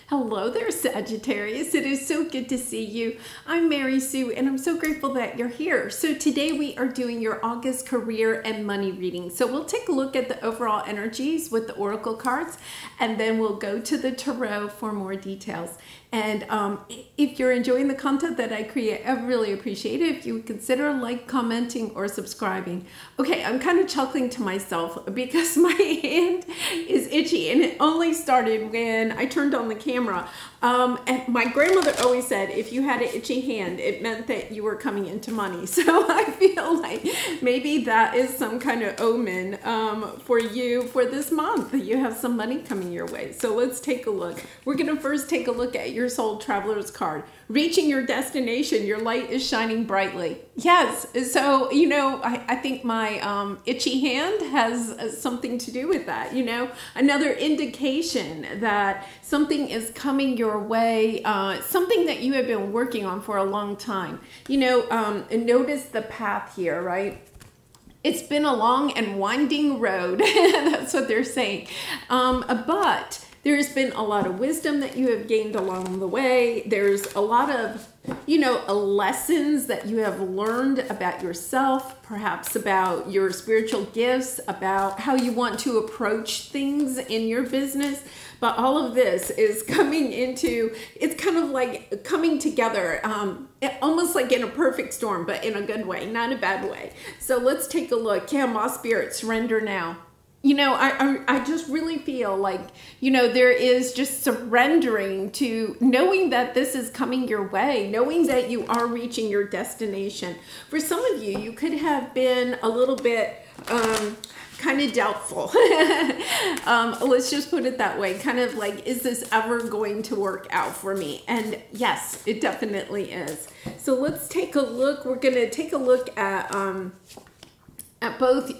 Hello there, Sagittarius. It is so good to see you. I'm Mary Sue, and I'm so grateful that you're here. So today we are doing your August career and money reading. So we'll take a look at the overall energies with the oracle cards, and then we'll go to the tarot for more details. And if you're enjoying the content that I create, I really appreciate it if you would consider commenting, or subscribing. Okay, I'm kind of chuckling to myself because my hand is itchy, and it only started when I turned on the camera. And my grandmother always said, if you had an itchy hand, it meant that you were coming into money. So I feel like maybe that is some kind of omen for you for this month. You have some money coming your way. So let's take a look. We're going to first take a look at your Soul Traveler's card. Reaching your destination, your light is shining brightly. Yes, so, you know, I think my itchy hand has something to do with that, you know. Another indication that something is coming your way, something that you have been working on for a long time. You know, notice the path here, right? It's been a long and winding road. That's what they're saying. But there's been a lot of wisdom that you have gained along the way. There's a lot of, you know, lessons that you have learned about yourself, perhaps about your spiritual gifts, about how you want to approach things in your business. But all of this is coming into, it's kind of like coming together, almost like in a perfect storm, but in a good way, not a bad way. So let's take a look. Yeah, Ma Spirit, surrender now. You know, I just really feel like, you know, there is just surrendering to knowing that this is coming your way, knowing that you are reaching your destination. For some of you, you could have been a little bit kind of doubtful. Let's just put it that way. Kind of like, is this ever going to work out for me? And yes, it definitely is. So let's take a look. We're going to take a look at both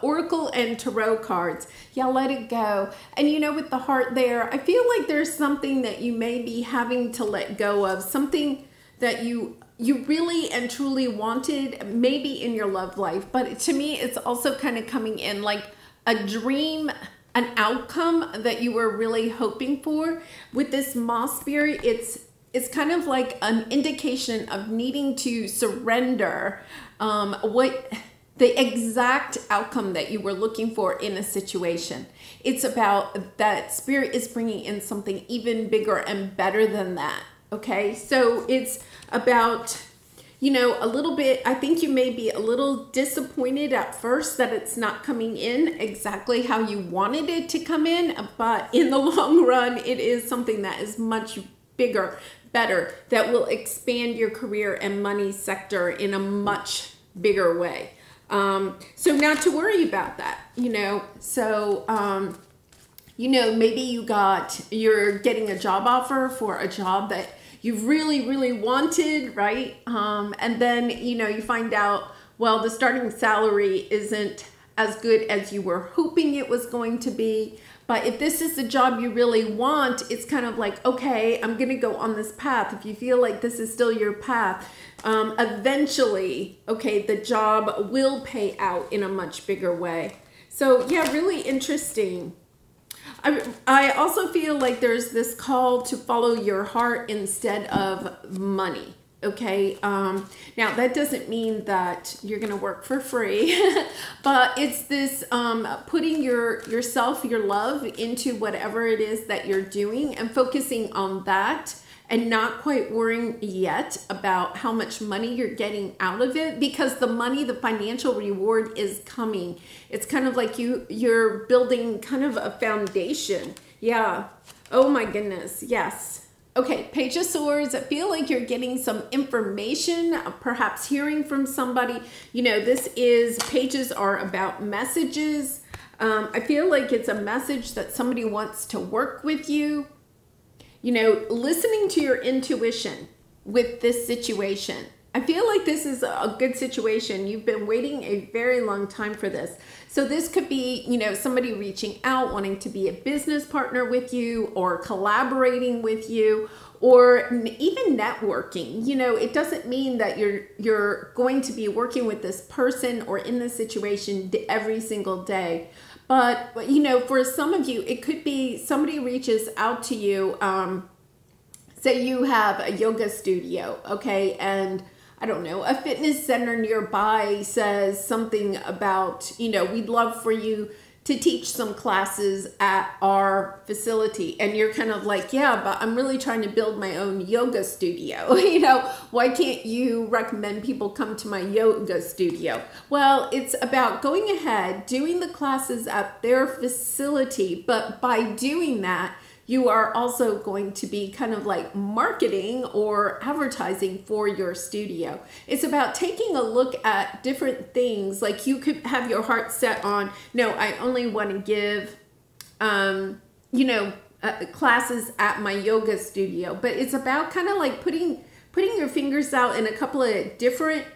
oracle and tarot cards. Yeah, let it go. And you know, with the heart there, I feel like there's something that you may be having to let go of, something that you really and truly wanted, maybe in your love life. But to me, it's also kind of coming in like a dream, an outcome that you were really hoping for. With this Ma Spirit, it's kind of like an indication of needing to surrender the exact outcome that you were looking for in a situation. It's about that Spirit is bringing in something even bigger and better than that. Okay, so it's about, you know, a little bit, I think you may be a little disappointed at first that it's not coming in exactly how you wanted it to come in, but in the long run, it is something that is much bigger, better, that will expand your career and money sector in a much bigger way. So not to worry about that, you know. So, you know, maybe you're getting a job offer for a job that you really, really wanted, right? And then, you know, you find out, well, the starting salary isn't as good as you were hoping it was going to be. But if this is the job you really want, it's kind of like, okay, I'm going to go on this path. If you feel like this is still your path, eventually, okay, the job will pay out in a much bigger way. So yeah, really interesting. I also feel like there's this call to follow your heart instead of money. Okay, now that doesn't mean that you're gonna work for free, but it's this putting yourself, your love into whatever it is that you're doing and focusing on that, and not quite worrying yet about how much money you're getting out of it, because the money, the financial reward is coming. It's kind of like you're building kind of a foundation. Yeah. Oh my goodness. Yes. Okay, Page of Swords. I feel like you're getting some information, perhaps hearing from somebody. You know, pages are about messages. I feel like it's a message that somebody wants to work with you. You know, listening to your intuition with this situation. I feel like this is a good situation. You've been waiting a very long time for this. So this could be, you know, somebody reaching out, wanting to be a business partner with you, or collaborating with you, or even networking. You know, it doesn't mean that you're going to be working with this person or in this situation every single day. But, you know, for some of you, it could be somebody reaches out to you say you have a yoga studio, okay, and I don't know, a fitness center nearby says something about, you know, we'd love for you to teach some classes at our facility. And you're kind of like, yeah, but I'm really trying to build my own yoga studio. You know, why can't you recommend people come to my yoga studio? Well, it's about going ahead, doing the classes at their facility. But by doing that, you are also going to be kind of like marketing or advertising for your studio. It's about taking a look at different things. Like you could have your heart set on, no, I only want to give, you know, classes at my yoga studio. But it's about kind of like putting your fingers out in a couple of different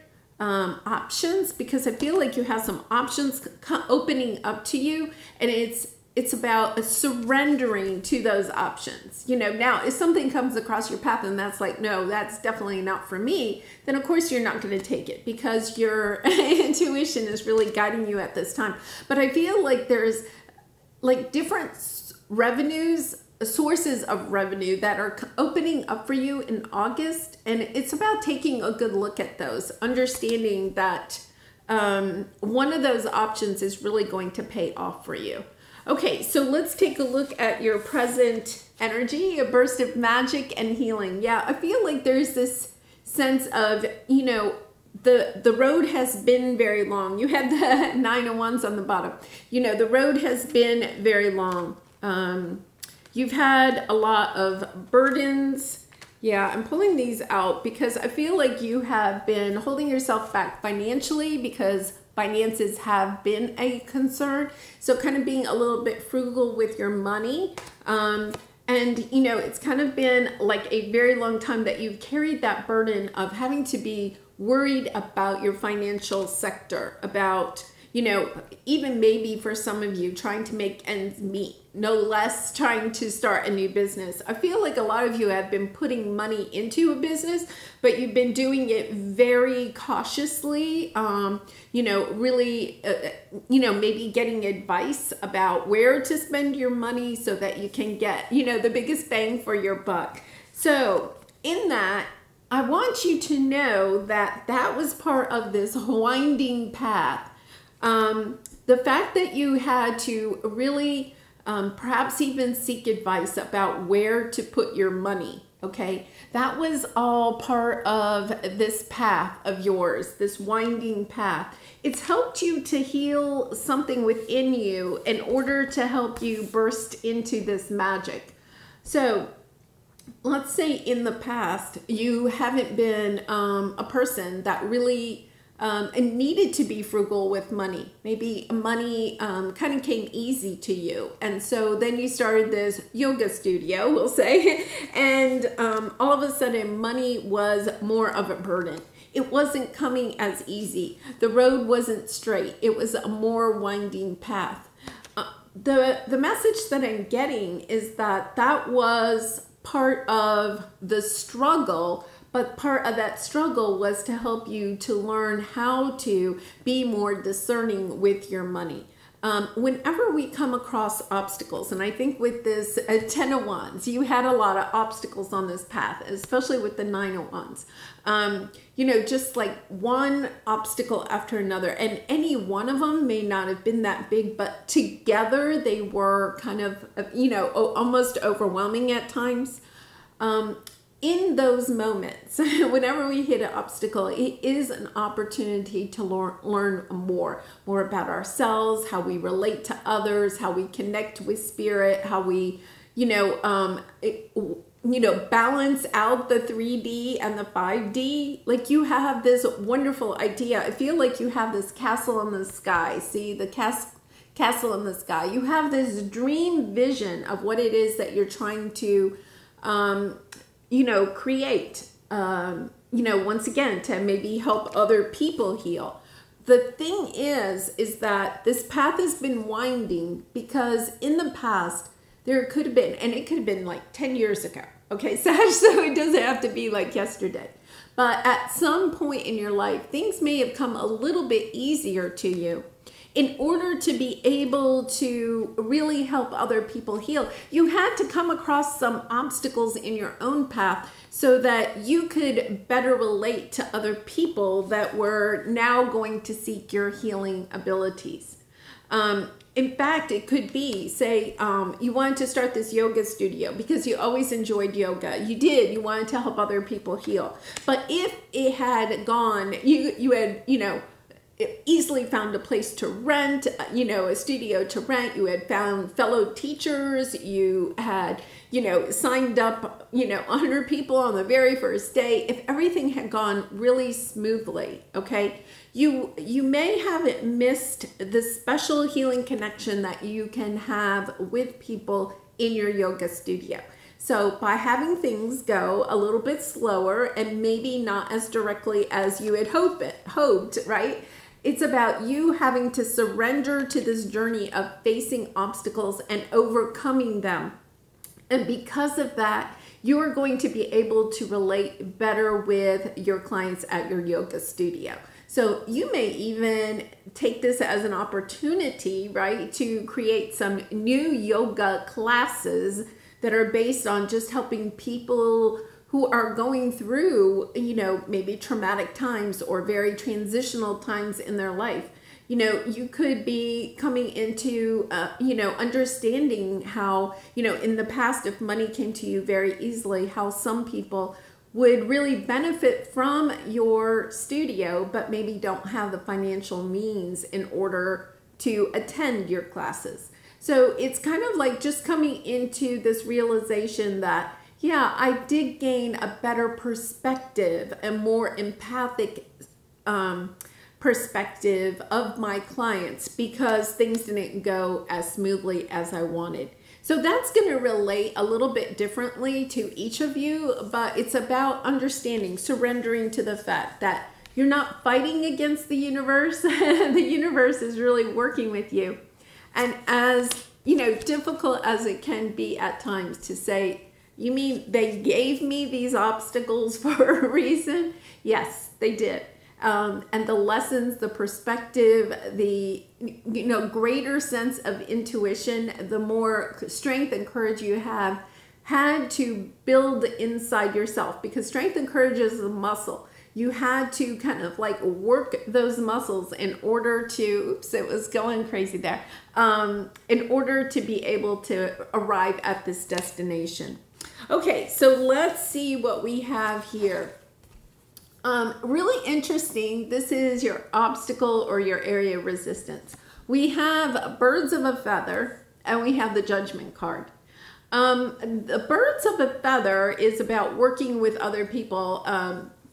options, because I feel like you have some options opening up to you, and it's about surrendering to those options. You know, now if something comes across your path and that's like, no, that's definitely not for me, then of course you're not going to take it because your intuition is really guiding you at this time. But I feel like there's like different sources of revenue that are opening up for you in August. And it's about taking a good look at those, understanding that one of those options is really going to pay off for you. Okay, so let's take a look at your present energy, a burst of magic and healing. Yeah, I feel like there's this sense of, you know, the road has been very long. You had the 9 of Wands on the bottom. You know, the road has been very long. You've had a lot of burdens. Yeah, I'm pulling these out because I feel like you have been holding yourself back financially because finances have been a concern. So kind of being a little bit frugal with your money. And, you know, it's kind of been like a very long time that you've carried that burden of having to be worried about your financial sector, about, you know, even maybe for some of you trying to make ends meet, no less trying to start a new business. I feel like a lot of you have been putting money into a business, but you've been doing it very cautiously, you know, really, you know, maybe getting advice about where to spend your money so that you can get, you know, the biggest bang for your buck. So in that, I want you to know that that was part of this winding path. The fact that you had to really perhaps even seek advice about where to put your money, okay? That was all part of this path of yours, this winding path. It's helped you to heal something within you in order to help you burst into this magic. So let's say in the past, you haven't been a person that really and needed to be frugal with money. Maybe money kind of came easy to you. And so then you started this yoga studio, we'll say, and all of a sudden money was more of a burden. It wasn't coming as easy. The road wasn't straight. It was a more winding path. The message that I'm getting is that that was part of the struggle, but part of that struggle was to help you to learn how to be more discerning with your money. Whenever we come across obstacles, and I think with this 10 of Wands, you had a lot of obstacles on this path, especially with the 9 of Wands. You know, just like one obstacle after another, and any one of them may not have been that big, but together they were kind of, you know, almost overwhelming at times. In those moments, whenever we hit an obstacle, it is an opportunity to learn more about ourselves, how we relate to others, how we connect with spirit, how we, you know, balance out the 3D and the 5D. Like you have this wonderful idea. I feel like you have this castle in the sky. See the castle in the sky. You have this dream vision of what it is that you're trying to, you know, create, you know, once again, to maybe help other people heal. The thing is that this path has been winding because in the past, there could have been, and it could have been like 10 years ago, okay, Sag, so it doesn't have to be like yesterday. But at some point in your life, things may have come a little bit easier to you. in order to be able to really help other people heal, you had to come across some obstacles in your own path so that you could better relate to other people that were now going to seek your healing abilities. In fact, it could be, say, you wanted to start this yoga studio because you always enjoyed yoga. You did. You wanted to help other people heal. But if it had gone, you had, easily found a place to rent, a studio to rent. You had found fellow teachers. You had, signed up, 100 people on the very first day. If everything had gone really smoothly, okay, you may have missed the special healing connection that you can have with people in your yoga studio. So by having things go a little bit slower and maybe not as directly as you had hoped, right? It's about you having to surrender to this journey of facing obstacles and overcoming them. And because of that, you are going to be able to relate better with your clients at your yoga studio. So you may even take this as an opportunity, right, to create some new yoga classes that are based on just helping people who are going through, maybe traumatic times or very transitional times in their life. You could be coming into, understanding how, in the past, if money came to you very easily, how some people would really benefit from your studio, but maybe don't have the financial means in order to attend your classes. So it's kind of like just coming into this realization that, yeah, I did gain a better perspective, a more empathic perspective of my clients because things didn't go as smoothly as I wanted. So that's going to relate a little bit differently to each of you, but it's about understanding, surrendering to the fact that you're not fighting against the universe. The universe is really working with you. And as, difficult as it can be at times to say, you mean they gave me these obstacles for a reason? Yes, they did. And the lessons, the perspective, the greater sense of intuition, the more strength and courage you have had to build inside yourself, because strength and courage is a muscle. You had to kind of like work those muscles in order to, oops, it was going crazy there, in order to be able to arrive at this destination. Okay, so let's see what we have here. Really interesting. This is your obstacle or your area of resistance. We have birds of a feather and we have the judgment card. The birds of a feather is about working with other people,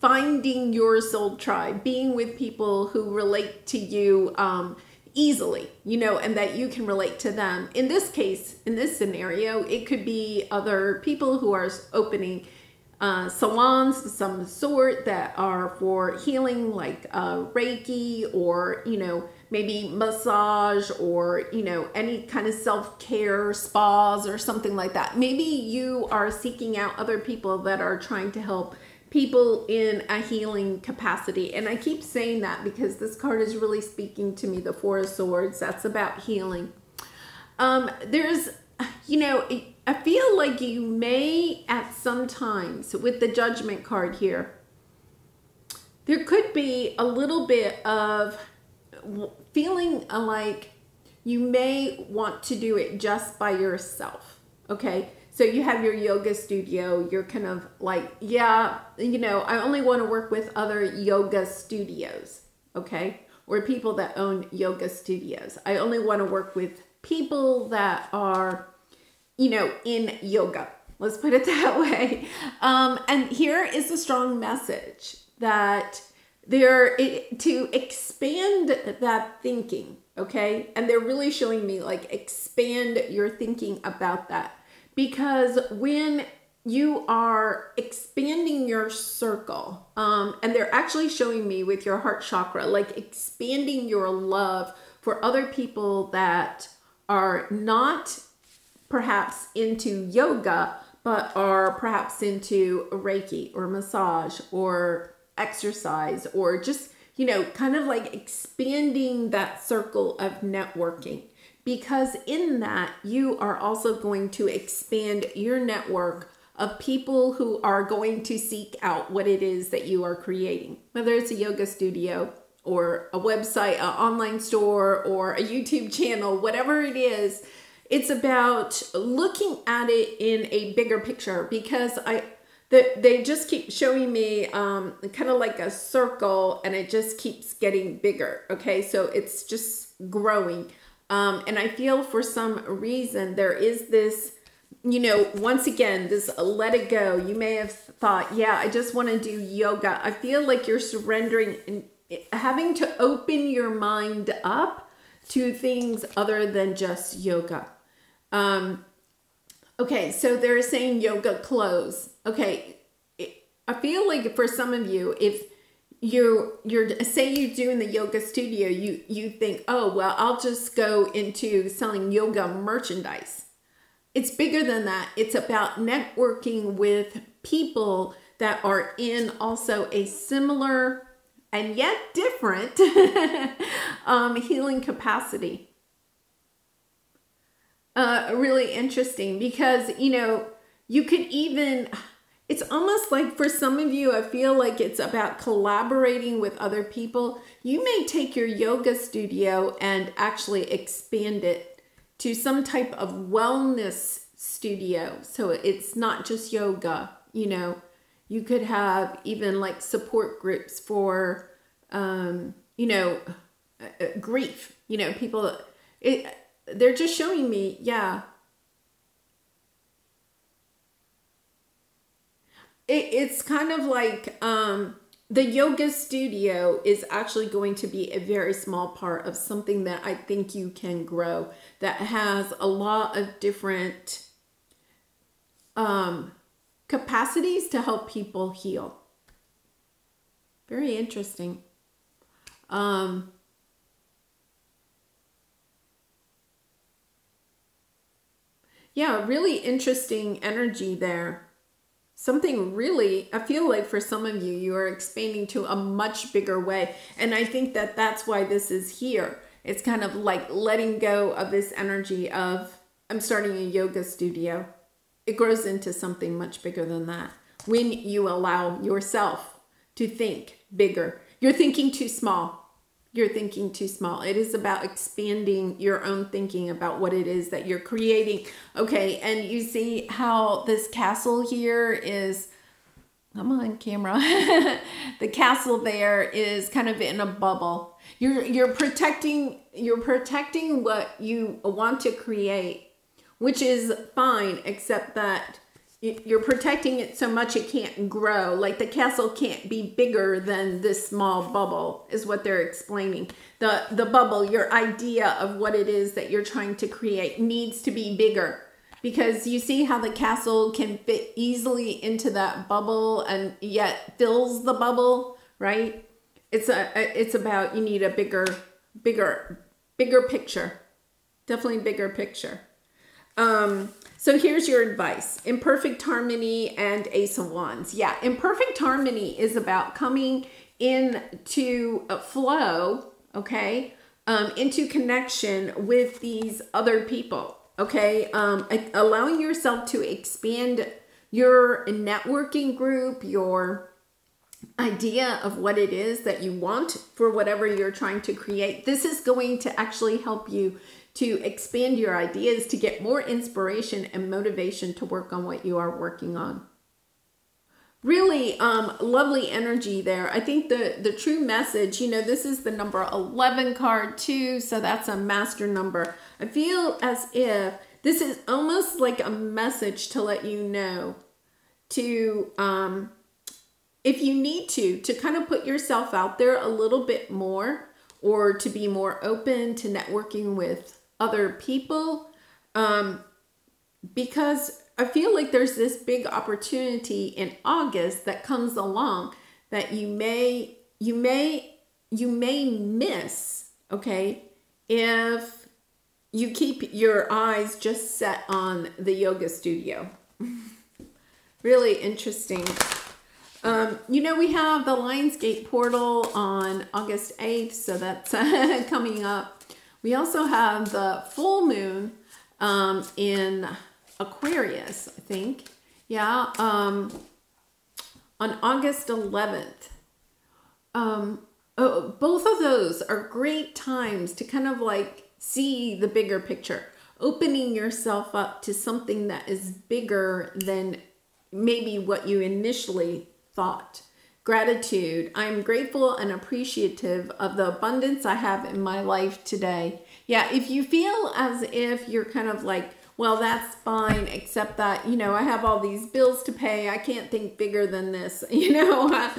finding your soul tribe, being with people who relate to you easily, and that you can relate to them. In this case, in this scenario, it could be other people who are opening salons of some sort that are for healing, like Reiki, or maybe massage, or any kind of self-care spas or something like that. Maybe you are seeking out other people that are trying to help people in a healing capacity. And I keep saying that because this card is really speaking to me, the Four of Swords. That's about healing. There's, I feel like you may at some times with the Judgment card here, there could be a little bit of feeling like you may want to do it just by yourself. Okay. So you have your yoga studio, you're kind of like, yeah, I only want to work with other yoga studios, okay? Or people that own yoga studios. I only want to work with people that are, in yoga. Let's put it that way. And here is a strong message that to expand that thinking, okay? And they're really showing me like expand your thinking about that. Because when you are expanding your circle, and they're actually showing me with your heart chakra, like expanding your love for other people that are not perhaps into yoga, but are perhaps into Reiki or massage or exercise, or just you know, kind of like expanding that circle of networking, because in that you are also going to expand your network of people who are going to seek out what it is that you are creating, whether it's a yoga studio or a website, an online store, or a YouTube channel, whatever it is. It's about looking at it in a bigger picture, because they just keep showing me kind of like a circle, and it just keeps getting bigger. Okay, so it's just growing. And I feel for some reason there is this, you know, once again, this let it go. You may have thought, yeah, I just want to do yoga. I feel like you're surrendering and having to open your mind up to things other than just yoga. Okay, so they're saying yoga clothes. Okay, I feel like for some of you, if you're say you're doing the yoga studio, you think, oh, well, I'll just go into selling yoga merchandise. It's bigger than that. It's about networking with people that are in also a similar and yet different healing capacity. Really interesting, because, you know, you could even, it's almost like for some of you, I feel like it's about collaborating with other people. You may take your yoga studio and actually expand it to some type of wellness studio. So it's not just yoga, you know, you could have even like support groups for, you know, grief, you know, people, they're just showing me, yeah. It's kind of like the yoga studio is actually going to be a very small part of something that I think you can grow, that has a lot of different capacities to help people heal. Very interesting. Yeah, really interesting energy there. Something really, I feel like for some of you, you are expanding to a much bigger way. And I think that that's why this is here. It's kind of like letting go of this energy of, I'm starting a yoga studio. It grows into something much bigger than that. When you allow yourself to think bigger. You're thinking too small. You're thinking too small. It is about expanding your own thinking about what it is that you're creating. Okay, and you see how this castle here is, I'm on camera. The castle there is kind of in a bubble. You're protecting what you want to create, which is fine, except that you're protecting it so much it can't grow. Like the castle can't be bigger than this small bubble, is what they're explaining. The bubble, your idea of what it is that you're trying to create, needs to be bigger, because you see how the castle can fit easily into that bubble and yet fills the bubble, right? It's about, you need a bigger picture. Definitely bigger picture. So here's your advice. Imperfect harmony and Ace of Wands. Yeah, imperfect harmony is about coming into a flow, okay? Into connection with these other people, okay? Allowing yourself to expand your networking group, your idea of what it is that you want for whatever you're trying to create. This is going to actually help you to expand your ideas, to get more inspiration and motivation to work on what you are working on. Really lovely energy there. I think the true message, you know, this is the number 11 card too, so that's a master number. I feel as if this is almost like a message to let you know to, if you need to kind of put yourself out there a little bit more, or to be more open to networking with other people, because I feel like there's this big opportunity in August that comes along that you may miss, okay, if you keep your eyes just set on the yoga studio. Really interesting. You know, we have the Lionsgate portal on August 8th, so that's coming up. We also have the full moon in Aquarius, I think. Yeah, on August 11th. Both of those are great times to kind of like see the bigger picture, opening yourself up to something that is bigger than maybe what you initially thought. Gratitude. I'm grateful and appreciative of the abundance I have in my life today. Yeah, if you feel as if you're kind of like, well, that's fine, except that, you know, I have all these bills to pay. I can't think bigger than this. You know,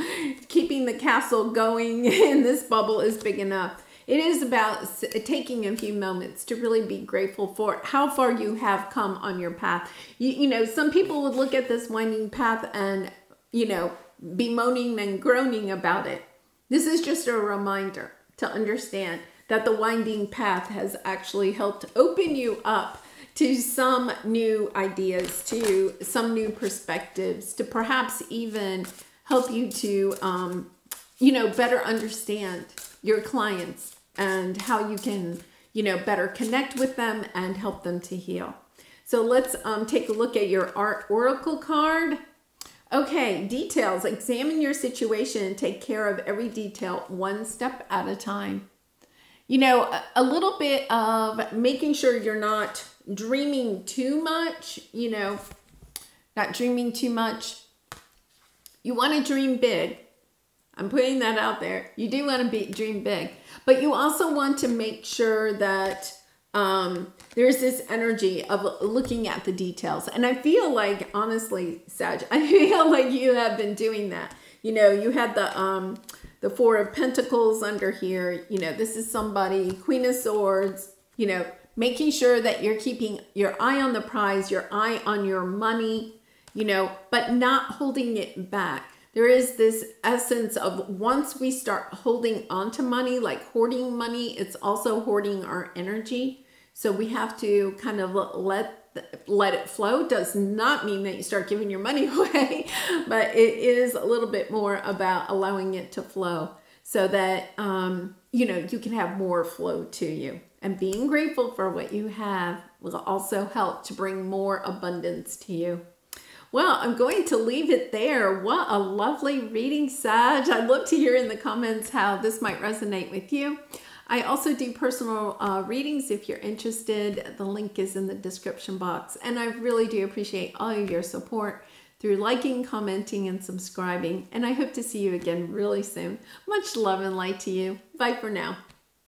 keeping the castle going in this bubble is big enough. It is about taking a few moments to really be grateful for how far you have come on your path. You know, some people would look at this winding path and, you know, be moaning and groaning about it. This is just a reminder to understand that the winding path has actually helped open you up to some new ideas, to some new perspectives, to perhaps even help you to, you know, better understand your clients and how you can, you know, better connect with them and help them to heal. So let's take a look at your Art Oracle card. Okay, details. Examine your situation and take care of every detail one step at a time. You know, a little bit of making sure you're not dreaming too much, you know, not dreaming too much. You want to dream big. I'm putting that out there. You do want to dream big, but you also want to make sure that there's this energy of looking at the details. And I feel like, honestly, Sag, I feel like you have been doing that. You know, you had the Four of Pentacles under here. You know, this is somebody, Queen of Swords, you know, making sure that you're keeping your eye on the prize, your eye on your money, you know, but not holding it back. There is this essence of once we start holding on to money, like hoarding money, it's also hoarding our energy. So we have to kind of let it flow. Does not mean that you start giving your money away, but it is a little bit more about allowing it to flow so that, you know, you can have more flow to you. And being grateful for what you have will also help to bring more abundance to you. Well, I'm going to leave it there. What a lovely reading, Sag. I'd love to hear in the comments how this might resonate with you. I also do personal readings if you're interested. The link is in the description box. And I really do appreciate all of your support through liking, commenting, and subscribing. And I hope to see you again really soon. Much love and light to you. Bye for now.